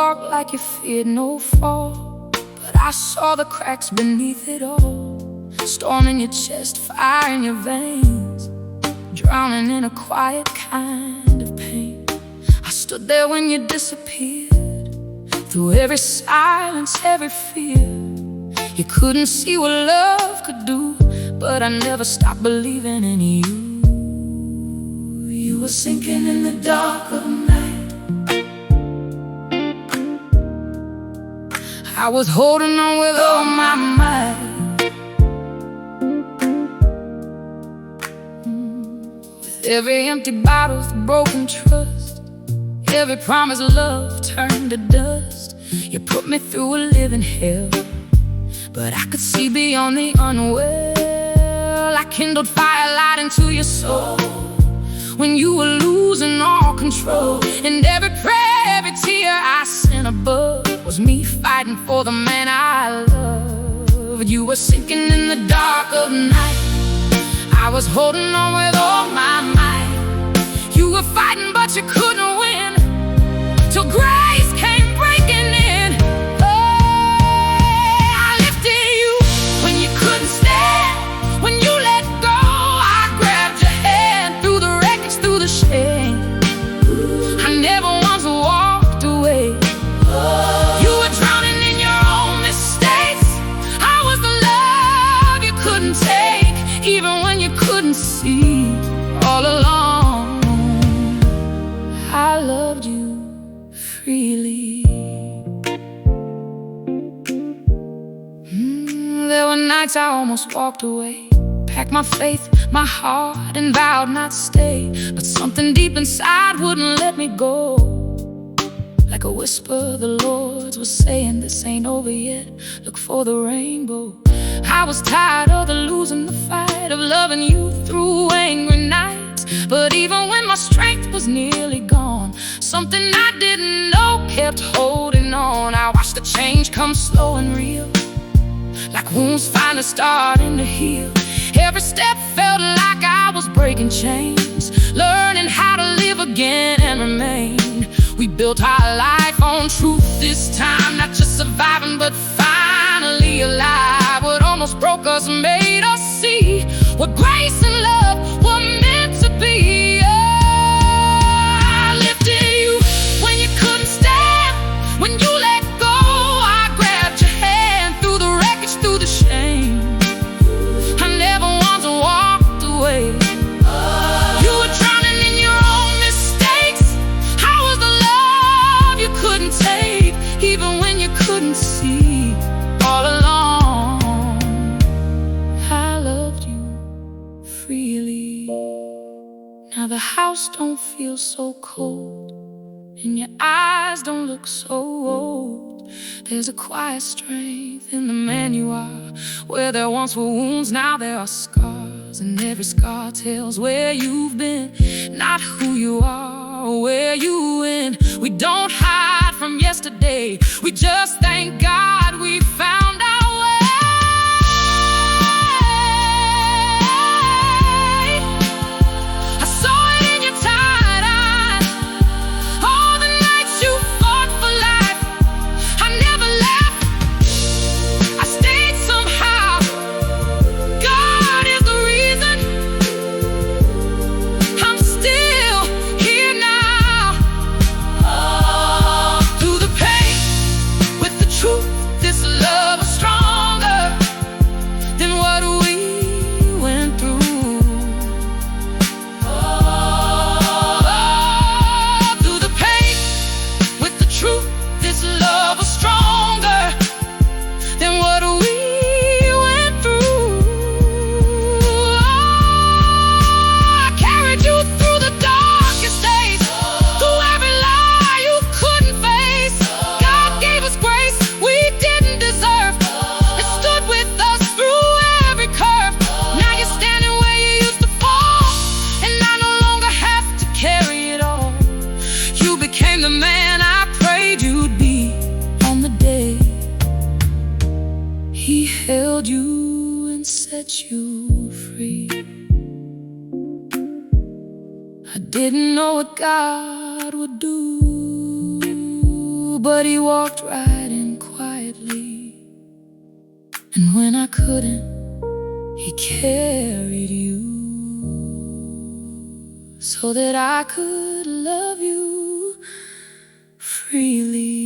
dark like you feared no fall, but I saw the cracks beneath it all. Storm in your chest, fire in your veins, drowning in a quiet kind of pain. I stood there when you disappeared, through every silence, every fear. You couldn't see what love could do, but I never stopped believing in you. You were sinking in the dark of night. I was holding on with all my might. With every empty bottle, the broken trust, every promise of love turned to dust. You put me through a living hell, but I could see beyond the unwell. I kindled firelight into your soul when you were losing all control. And every prayer, every tear I sent above was me fighting for the man I loved. You were sinking in the dark of night. I was holding on with all my might. You were fighting but you couldn't win, till grace came breaking in. Oh, I lifted you when you couldn't stand. When you let go, I grabbed your hand, through the wreckage, through the shame. I never once walked away. You were drowning in your own mistakes. I was the love you couldn't take, even when you couldn't see. All along, I loved you freely. There were nights I almost walked away, packed my faith, my heart, and vowed not to stay. But something deep inside wouldn't let me go. Like a whisper, the Lord was saying, this ain't over yet, look for the rainbow. I was tired of the losing the fight, of loving you through angry nights. But even when my strength was nearly gone, something I didn't know kept holding on. I watched the change come slow and real, like wounds finally starting to heal. Every step felt like I was breaking chains, learning how to live again and remain. We built our life on truth this time, not just surviving but finally alive. What almost broke us made us see what grace and love were meant to be. Oh, I lifted you when you couldn't stand. When you let go, I grabbed your hand, through the wreckage, through the shame. I never once walked away. You were drowning in your own mistakes. I was the love you couldn't take, even when you couldn't see. All along, I loved you freely. Now the house don't feel so cold, and your eyes don't look so old. There's a quiet strength in the man you are. Where there once were wounds, now there are scars, and every scar tells where you've been, not who you are or where you went. We don't hide from yesterday, we just thank God we found our way. I saw it in your tired eyes, all the nights you fought for life. I never left, I stayed somehow. God is the reason I'm still here now. Through the pain, with the truth, this love is stronger than what we went through. Through the pain, with the truth, this love was stronger than what we went through. I carried you through the darkest days, through every lie you couldn't face. God gave us grace we didn't deserve, and stood with us through every curve. Now you're standing where you used to fall, and I no longer have to carry it all. You became the man I prayed you'd be on the day He held you and set you free. I didn't know what God would do, but he walked right in quietly. And when I couldn't, he carried you so that I could love you freely.